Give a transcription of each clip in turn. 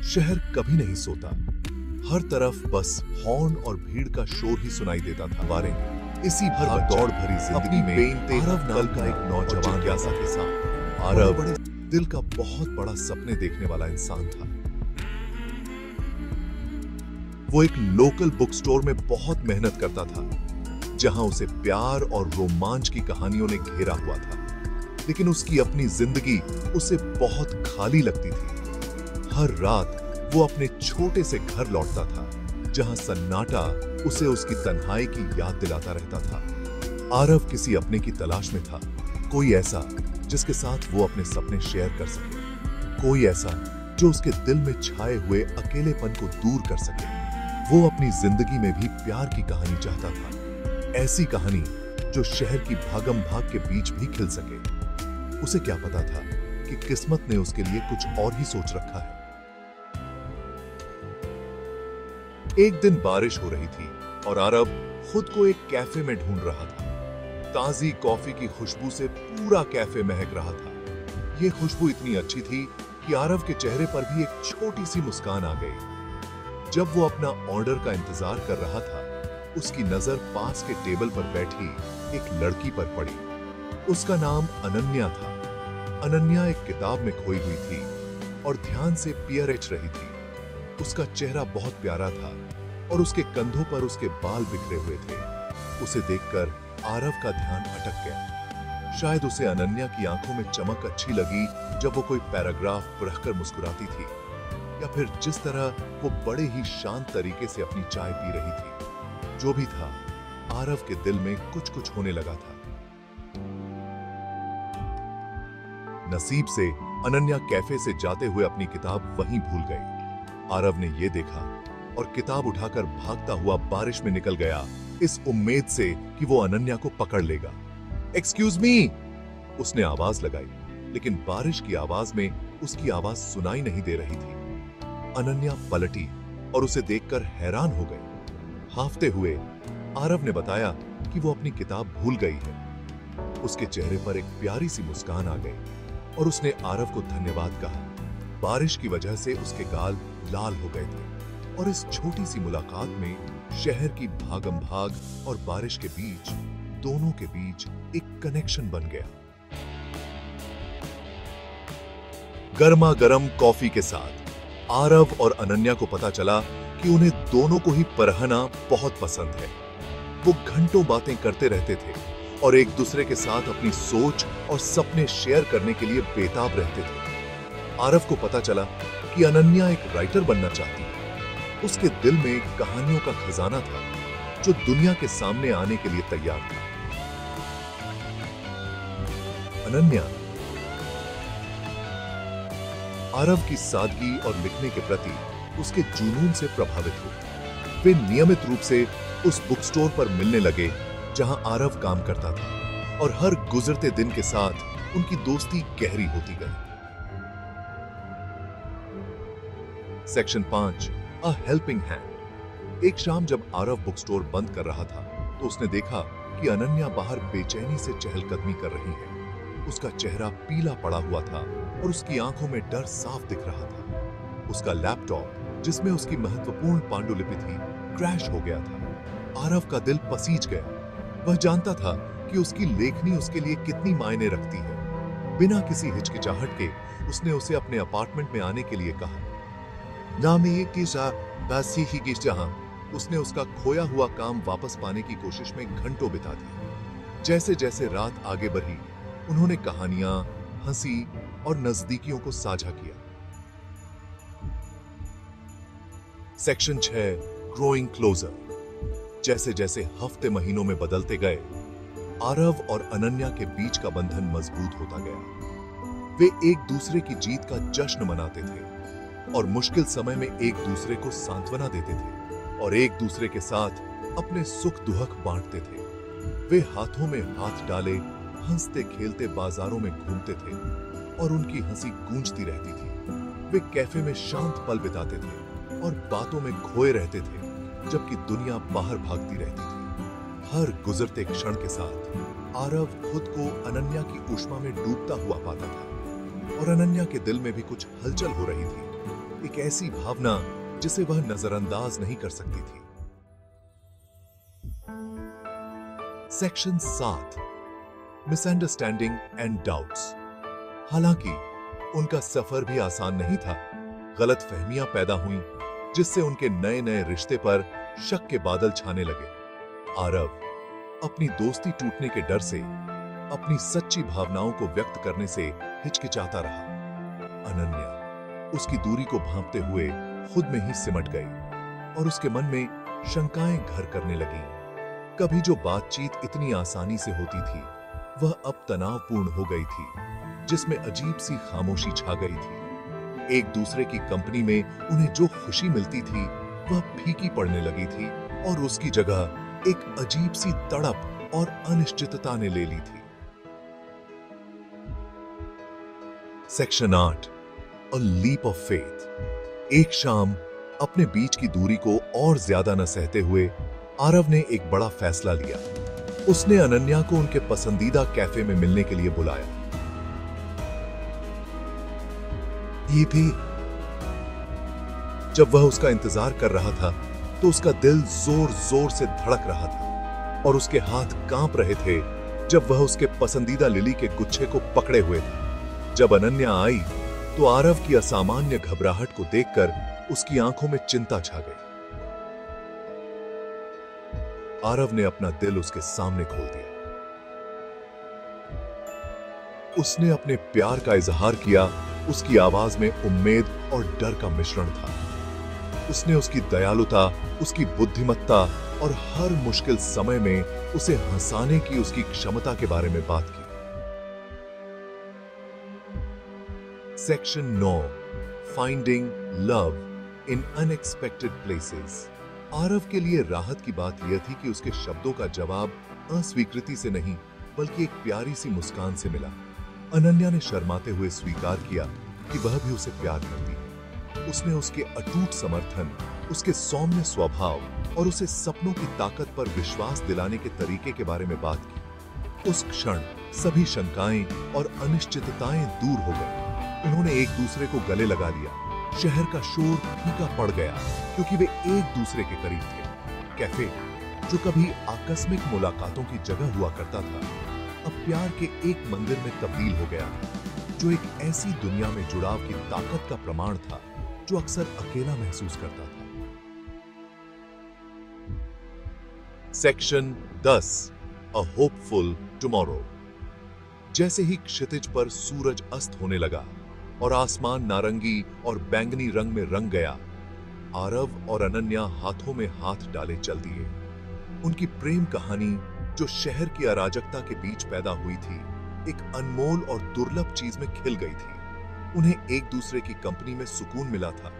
शहर कभी नहीं सोता। हर तरफ बस हॉर्न और भीड़ का शोर ही सुनाई देता था। बारे इसी भाग दौड़ भरी जिंदगी में आरव नाम का एक नौजवान जिज्ञासा के साथ आरव बड़े दिल का बहुत बड़ा सपने देखने वाला इंसान था। वो एक लोकल बुक स्टोर में बहुत मेहनत करता था, जहां उसे प्यार और रोमांच की कहानियों ने घेरा हुआ था, लेकिन उसकी अपनी जिंदगी उसे बहुत खाली लगती थी। हर रात वो अपने छोटे से घर लौटता था, जहां सन्नाटा उसे उसकी तन्हाई की याद दिलाता रहता था। आरव किसी अपने की तलाश में था, कोई ऐसा जिसके साथ वो अपने सपने शेयर कर सके, कोई ऐसा जो उसके दिल में छाए हुए अकेलेपन को दूर कर सके। वो अपनी जिंदगी में भी प्यार की कहानी चाहता था, ऐसी कहानी जो शहर की भागम भाग के बीच भी खिल सके। उसे क्या पता था कि किस्मत ने उसके लिए कुछ और ही सोच रखा है। एक दिन बारिश हो रही थी और आरव खुद को एक कैफे में ढूंढ रहा था। ताजी कॉफी की खुशबू से पूरा कैफे महक रहा था। यह खुशबू इतनी अच्छी थी कि आरव के चेहरे पर भी एक छोटी सी मुस्कान आ गई। जब वो अपना ऑर्डर का इंतजार कर रहा था, उसकी नजर पास के टेबल पर बैठी एक लड़की पर पड़ी। उसका नाम अनन्या था। अनन्या एक किताब में खोई हुई थी और ध्यान से पीएरएच रही थी। उसका चेहरा बहुत प्यारा था और उसके कंधों पर उसके बाल बिखरे हुए थे। उसे देखकर आरव का ध्यान अटक गया। शायद उसे अनन्या की आंखों में चमक अच्छी लगी जब वो कोई पैराग्राफ पढ़कर मुस्कुराती थी, या फिर जिस तरह वो बड़े ही शांत तरीके से अपनी चाय पी रही थी। जो भी था, आरव के दिल में कुछ कुछ होने लगा था। नसीब से अनन्या कैफे से जाते हुए अपनी किताब वहीं भूल गई। आरव ने यह देखा और किताब उठाकर भागता हुआ बारिश में निकल गया, इस उम्मीद से कि वो अनन्या को पकड़ लेगा। एक्सक्यूज मी, उसने आवाज लगाई, लेकिन बारिश की आवाज में उसकी आवाज सुनाई नहीं दे रही थी। अनन्या पलटी और उसे देखकर हैरान हो गई। हाफते हुए आरव ने बताया कि वो अपनी किताब भूल गई है। उसके चेहरे पर एक प्यारी सी मुस्कान आ गई और उसने आरव को धन्यवाद कहा। बारिश की वजह से उसके गाल लाल हो गए थे और इस छोटी सी मुलाकात में शहर की भागम भाग और बारिश के बीच, दोनों के बीच एक कनेक्शन बन गया। गर्मा गर्म कॉफी के साथ आरव और अनन्या को पता चला कि उन्हें दोनों को ही परहना बहुत पसंद है। वो घंटों बातें करते रहते थे और एक दूसरे के साथ अपनी सोच और सपने शेयर करने के लिए बेताब रहते थे। आरव को पता चला कि अनन्या एक राइटर बनना चाहती है। उसके दिल में कहानियों का खजाना था जो दुनिया के सामने आने के लिए तैयार था। अनन्या आरव की सादगी और लिखने के प्रति उसके जुनून से प्रभावित हुई। वे नियमित रूप से उस बुक स्टोर पर मिलने लगे जहां आरव काम करता था, और हर गुजरते दिन के साथ उनकी दोस्ती गहरी होती गई। Section 5, a helping hand. एक शाम जब आरव बुक स्टोर बंद कर रहा था, तो उसने देखा कि अनन्या बाहर बेचैनी से चहलकदमी कर रही है। उसका चेहरा पीला पड़ा हुआ था और उसकी आंखों में डर साफ दिख रहा था। उसका लैपटॉप, जिसमें उसकी महत्वपूर्ण पांडुलिपि थी, क्रैश हो गया था। आरव का दिल पसीज गया। वह जानता था कि उसकी लेखनी उसके लिए कितनी मायने रखती है। बिना किसी हिचकिचाहट के उसने उसे अपने अपार्टमेंट में आने के लिए कहा। जहां उसने उसका खोया हुआ काम वापस पाने की कोशिश में घंटों बिता दिए। जैसे जैसे रात आगे बढ़ी, उन्होंने कहानियां, हंसी और नजदीकियों को साझा किया। Section 6, growing closer. जैसे जैसे हफ्ते महीनों में बदलते गए, आरव और अनन्या के बीच का बंधन मजबूत होता गया। वे एक दूसरे की जीत का जश्न मनाते थे और मुश्किल समय में एक दूसरे को सांत्वना देते थे और एक दूसरे के साथ अपने सुख दुख बांटते थे। वे हाथों में हाथ डाले हंसते खेलते बाजारों में घूमते थे और उनकी हंसी गूंजती रहती थी। वे कैफे में शांत पल बिताते थे और बातों में खोए रहते थे, जबकि दुनिया बाहर भागती रहती थी। हर गुजरते क्षण के साथ आरव खुद को अनन्या की ऊष्मा में डूबता हुआ पाता था और अनन्या के दिल में भी कुछ हलचल हो रही थी। एक ऐसी भावना जिसे वह नजरअंदाज नहीं कर सकती थी। Section 7, misunderstanding and doubts. हालांकि उनका सफर भी आसान नहीं था। गलतफहमियां पैदा हुईं, जिससे उनके नए नए रिश्ते पर शक के बादल छाने लगे। आरव अपनी दोस्ती टूटने के डर से, अपनी सच्ची भावनाओं को व्यक्त करने से हिचकिचाता रहा। अनन्या उसकी दूरी को भांपते हुए खुद में ही सिमट गई और उसके मन में शंकाएं घर करने लगीं। कभी जो बातचीत इतनी आसानी से होती थी, वह अब तनावपूर्ण हो गई थी, जिसमें अजीब सी खामोशी छा गई थी। एक दूसरे की कंपनी में उन्हें जो खुशी मिलती थी, वह फीकी पड़ने लगी थी और उसकी जगह एक अजीब सी तड़प और अनिश्चितता ने ले ली थी। Section 8, a leap of faith. एक शाम अपने बीच की दूरी को और ज्यादा न सहते हुए आरव ने एक बड़ा फैसला लिया। उसने अनन्या को उनके पसंदीदा कैफे में मिलने के लिए बुलाया। ये भी जब वह उसका इंतजार कर रहा था, तो उसका दिल जोर जोर से धड़क रहा था और उसके हाथ कांप रहे थे जब वह उसके पसंदीदा लिली के गुच्छे को पकड़े हुए था। जब अनन्या आई, तो आरव की असामान्य घबराहट को देखकर उसकी आंखों में चिंता छा गई। आरव ने अपना दिल उसके सामने खोल दिया। उसने अपने प्यार का इजहार किया। उसकी आवाज में उम्मीद और डर का मिश्रण था। उसने उसकी दयालुता, उसकी बुद्धिमत्ता और हर मुश्किल समय में उसे हंसाने की उसकी क्षमता के बारे में बात की। Section 9, finding love in unexpected places. Aarav के लिए राहत की बात यह थी कि उसके शब्दों का जवाब अस्वीकृति से नहीं, बल्कि एक प्यारी सी मुस्कान से मिला। अनन्या ने शर्माते हुए स्वीकार किया कि वह भी उसे प्यार करती है। उसने उसके अटूट समर्थन, उसके सौम्य स्वभाव और उसे सपनों की ताकत पर विश्वास दिलाने के तरीके के बारे में बात की। उस क्षण सभी शंकाएं और अनिश्चितताएं दूर हो गई। उन्होंने एक दूसरे को गले लगा लिया। शहर का शोर फीका पड़ गया, क्योंकि वे एक दूसरे के करीब थे। कैफे, जो कभी आकस्मिक मुलाकातों की जगह हुआ करता था, अब प्यार के एक मंदिर में तब्दील हो गया, जो एक ऐसी दुनिया में जुड़ाव की ताकत का प्रमाण था जो अक्सर अकेला महसूस करता था। सेक्शन 10, अ होपफुल टुमारो। जैसे ही क्षितिज पर सूरज अस्त होने लगा और आसमान नारंगी और बैंगनी रंग में रंग गया, आरव और अनन्या हाथों में हाथ डाले चल दिए। उनकी प्रेम कहानी, जो शहर की अराजकता के बीच पैदा हुई थी, एक अनमोल और दुर्लभ चीज में खिल गई थी। उन्हें एक दूसरे की कंपनी में सुकून मिला था।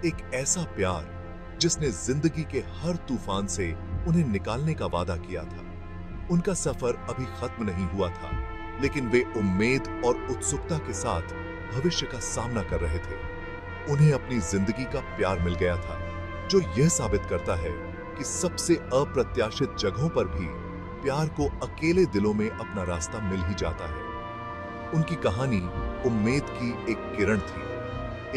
एक ऐसा प्यार जिसने जिंदगी के हर तूफान से उन्हें निकालने का वादा किया था। उनका सफर अभी खत्म नहीं हुआ था, लेकिन वे उम्मीद और उत्सुकता के साथ भविष्य का सामना कर रहे थे। उन्हें अपनी जिंदगी का प्यार मिल गया था, जो यह साबित करता है कि सबसे अप्रत्याशित जगहों पर भी प्यार को अकेले दिलों में अपना रास्ता मिल ही जाता है। उनकी कहानी उम्मीद की एक किरण थी,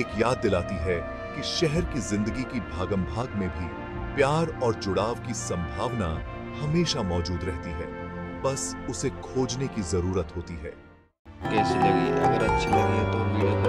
एक याद दिलाती है कि शहर की जिंदगी की भागम भाग में भी प्यार और जुड़ाव की संभावना हमेशा मौजूद रहती है, बस उसे खोजने की जरूरत होती है। कैसी लगी? अगर अच्छी लगी है तो वीडियो